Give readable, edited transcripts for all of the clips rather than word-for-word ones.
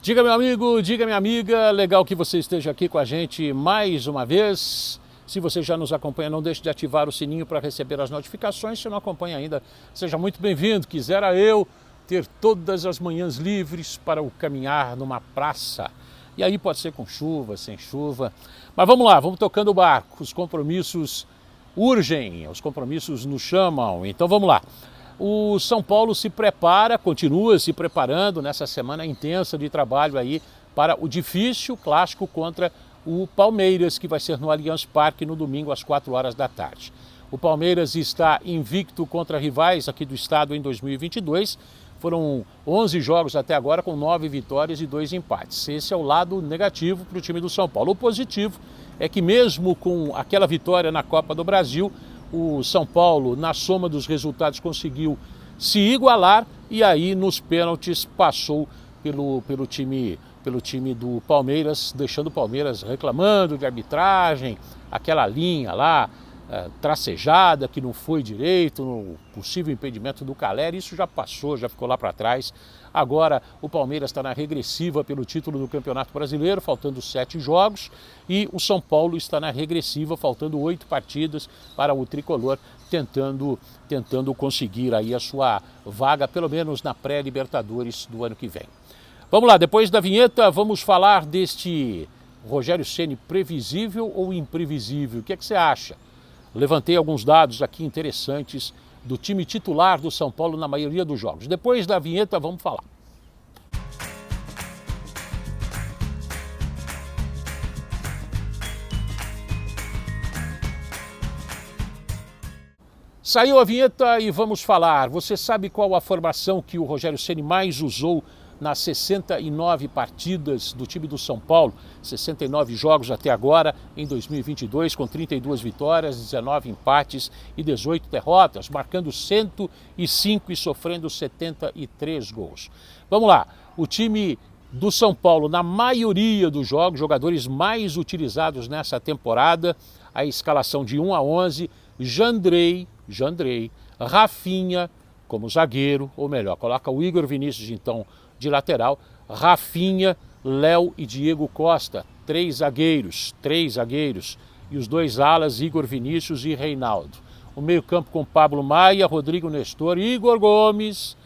Diga, meu amigo, diga, minha amiga, legal que você esteja aqui com a gente mais uma vez. Se você já nos acompanha, não deixe de ativar o sininho para receber as notificações. Se não acompanha ainda, seja muito bem-vindo. Quisera eu ter todas as manhãs livres para o caminhar numa praça. E aí pode ser com chuva, sem chuva. Mas vamos lá, vamos tocando o barco. Os compromissos urgem, os compromissos nos chamam. Então vamos lá. O São Paulo se prepara, continua se preparando nessa semana intensa de trabalho aí para o difícil clássico contra o Palmeiras, que vai ser no Allianz Parque no domingo às 4 horas da tarde. O Palmeiras está invicto contra rivais aqui do estado em 2022. Foram 11 jogos até agora com 9 vitórias e 2 empates. Esse é o lado negativo para o time do São Paulo. O positivo é que mesmo com aquela vitória na Copa do Brasil, o São Paulo, na soma dos resultados, conseguiu se igualar e aí nos pênaltis passou pelo time do Palmeiras, deixando o Palmeiras reclamando de arbitragem, aquela linha lá tracejada que não foi direito, no possível impedimento do Caleri, isso já passou, já ficou lá para trás. Agora o Palmeiras está na regressiva pelo título do Campeonato Brasileiro, faltando 7 jogos, e o São Paulo está na regressiva, faltando 8 partidas para o tricolor, tentando conseguir aí a sua vaga, pelo menos na pré-Libertadores do ano que vem. Vamos lá, depois da vinheta vamos falar deste Rogério Ceni previsível ou imprevisível. O que é que você acha? Levantei alguns dados aqui interessantes do time titular do São Paulo na maioria dos jogos. Depois da vinheta vamos falar. Saiu a vinheta e vamos falar. Você sabe qual a formação que o Rogério Ceni mais usou nas 69 partidas do time do São Paulo, 69 jogos até agora em 2022, com 32 vitórias, 19 empates e 18 derrotas, marcando 105 e sofrendo 73 gols. Vamos lá, o time do São Paulo, na maioria dos jogos, jogadores mais utilizados nessa temporada, a escalação de 1 a 11, Jandrei, Rafinha como zagueiro, ou melhor, coloca o Igor Vinícius então de lateral, Rafinha, Léo e Diego Costa, 3 zagueiros, e os 2 alas, Igor Vinícius e Reinaldo. O meio-campo com Pablo Maia, Rodrigo Nestor, Igor Gomes,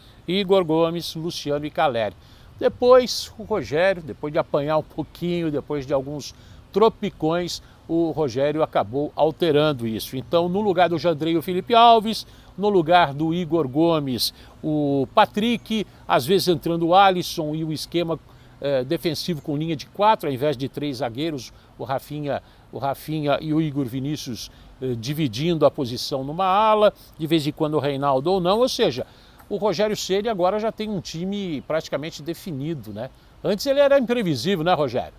Luciano e Caleri. Depois o Rogério, depois de apanhar um pouquinho, depois de alguns tropicões, o Rogério acabou alterando isso. Então, no lugar do Jandrei, o Felipe Alves, no lugar do Igor Gomes, o Patrick, às vezes entrando o Alisson e o esquema defensivo com linha de 4, ao invés de 3 zagueiros, o Rafinha e o Igor Vinícius dividindo a posição numa ala, de vez em quando o Reinaldo ou não, ou seja, o Rogério Ceni agora já tem um time praticamente definido, né? Antes ele era imprevisível, né, Rogério?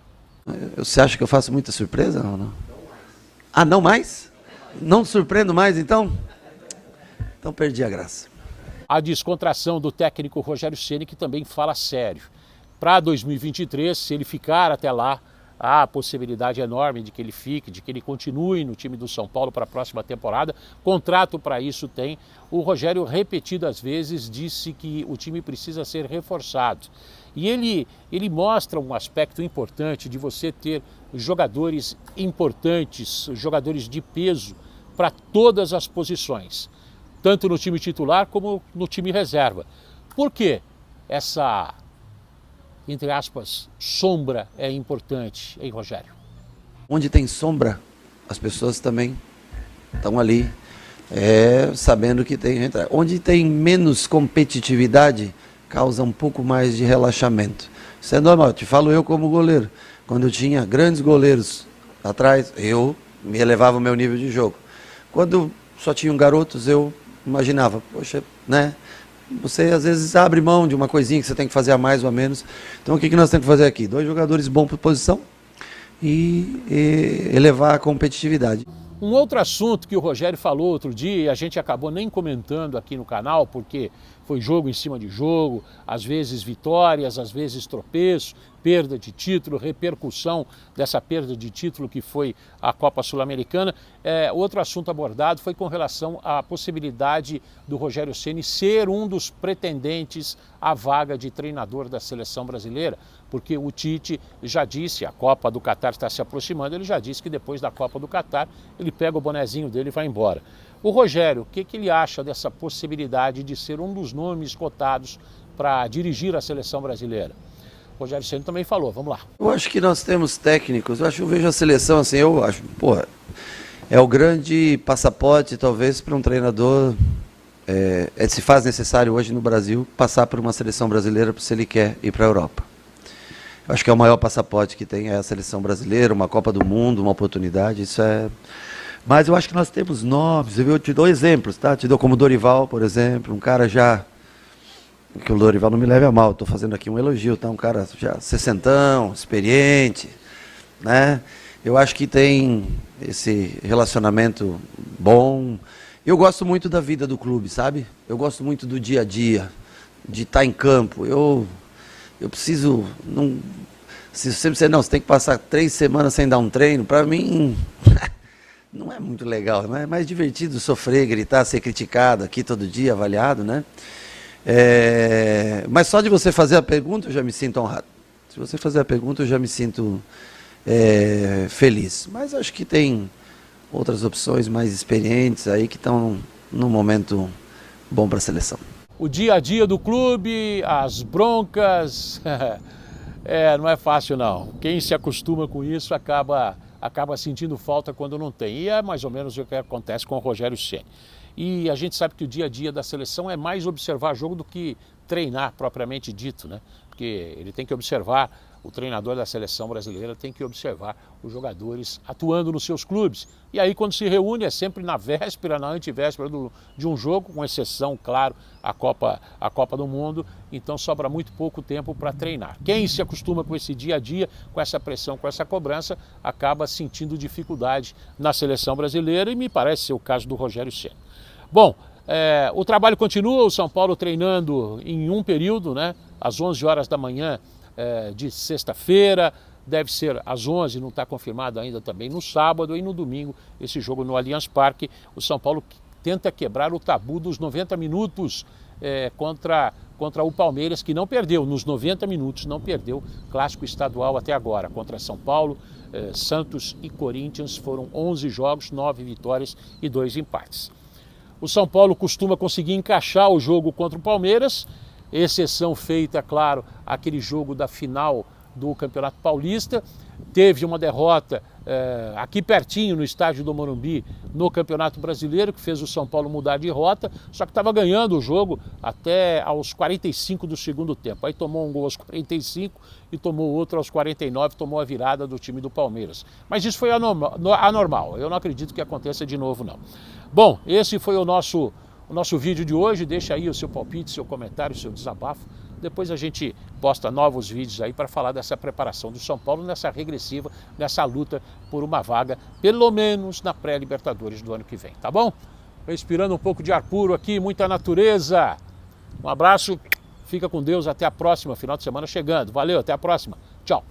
Você acha que eu faço muita surpresa ou não? Ah, não mais? Não surpreendo mais, então? Então perdi a graça. A descontração do técnico Rogério Ceni, que também fala sério. Para 2023, se ele ficar até lá, há a possibilidade enorme de que ele fique, de que ele continue no time do São Paulo para a próxima temporada. Contrato para isso tem. O Rogério, repetidas vezes, disse que o time precisa ser reforçado. E ele mostra um aspecto importante de você ter jogadores importantes, jogadores de peso para todas as posições, tanto no time titular como no time reserva. Por que essa, entre aspas, sombra é importante, hein, Rogério? Onde tem sombra, as pessoas também estão ali, sabendo que tem. Onde tem menos competitividade, causa um pouco mais de relaxamento. Isso é normal, te falo eu como goleiro. Quando eu tinha grandes goleiros atrás, eu me elevava o meu nível de jogo. Quando só tinham garotos, eu imaginava, poxa, né? Você às vezes abre mão de uma coisinha que você tem que fazer a mais ou a menos. Então o que nós temos que fazer aqui? 2 jogadores bons por posição e elevar a competitividade. Um outro assunto que o Rogério falou outro dia e a gente acabou nem comentando aqui no canal, porque foi jogo em cima de jogo, às vezes vitórias, às vezes tropeço, perda de título, repercussão dessa perda de título que foi a Copa Sul-Americana. Outro assunto abordado foi com relação à possibilidade do Rogério Ceni ser um dos pretendentes à vaga de treinador da seleção brasileira, porque o Tite já disse, a Copa do Catar está se aproximando, ele já disse que depois da Copa do Catar ele pega o bonezinho dele e vai embora. O Rogério, o que ele acha dessa possibilidade de ser um dos nomes cotados para dirigir a seleção brasileira? O Rogério Ceni também falou, vamos lá. Eu acho que nós temos técnicos, eu vejo a seleção assim, eu acho, é o grande passaporte talvez para um treinador, se faz necessário hoje no Brasil passar por uma seleção brasileira se ele quer ir para a Europa. Eu acho que é o maior passaporte que tem a seleção brasileira, uma Copa do Mundo, uma oportunidade, isso é... Mas eu acho que nós temos nomes, eu te dou exemplos, tá? Te dou como Dorival, por exemplo, um cara já... Que o Dorival não me leve a mal, estou fazendo aqui um elogio, tá? Um cara já sessentão, experiente, né? Eu acho que tem esse relacionamento bom. Eu gosto muito da vida do clube, sabe? Eu gosto muito do dia a dia, de estar em campo. Eu preciso... Não, se você disser, não, você tem que passar 3 semanas sem dar um treino, para mim... Não é muito legal, não é mais divertido sofrer, gritar, ser criticado aqui todo dia, avaliado, né? Mas só de você fazer a pergunta eu já me sinto honrado. Se você fazer a pergunta eu já me sinto feliz. Mas acho que tem outras opções mais experientes aí que estão num momento bom para a seleção. O dia a dia do clube, as broncas, não é fácil não. Quem se acostuma com isso acaba sentindo falta quando não tem. E é mais ou menos o que acontece com o Rogério Ceni. E a gente sabe que o dia a dia da seleção é mais observar jogo do que treinar propriamente dito, né? Porque ele tem que observar, o treinador da seleção brasileira tem que observar os jogadores atuando nos seus clubes. E aí quando se reúne é sempre na véspera, na antivéspera de um jogo, com exceção, claro, a Copa do Mundo, então sobra muito pouco tempo para treinar. Quem se acostuma com esse dia a dia, com essa pressão, com essa cobrança, acaba sentindo dificuldade na seleção brasileira e me parece ser o caso do Rogério Ceni. Bom, o trabalho continua, o São Paulo treinando em um período, né, às 11 horas da manhã de sexta-feira, deve ser às 11, não está confirmado ainda também no sábado e no domingo, esse jogo no Allianz Parque. O São Paulo tenta quebrar o tabu dos 90 minutos contra o Palmeiras, que não perdeu, nos 90 minutos não perdeu clássico estadual até agora, contra São Paulo, Santos e Corinthians. Foram 11 jogos, 9 vitórias e 2 empates. O São Paulo costuma conseguir encaixar o jogo contra o Palmeiras, exceção feita, claro, aquele jogo da final do Campeonato Paulista. Teve uma derrota aqui pertinho no estádio do Morumbi no Campeonato Brasileiro, que fez o São Paulo mudar de rota, só que estava ganhando o jogo até aos 45 do segundo tempo. Aí tomou um gol aos 45 e tomou outro aos 49, tomou a virada do time do Palmeiras. Mas isso foi anormal, eu não acredito que aconteça de novo não. Bom, esse foi o nosso vídeo de hoje. Deixa aí o seu palpite, seu comentário, seu desabafo. Depois a gente posta novos vídeos aí para falar dessa preparação do São Paulo nessa regressiva, nessa luta por uma vaga, pelo menos na pré-Libertadores do ano que vem, tá bom? Respirando um pouco de ar puro aqui, muita natureza. Um abraço, fica com Deus, até a próxima, final de semana chegando. Valeu, até a próxima. Tchau.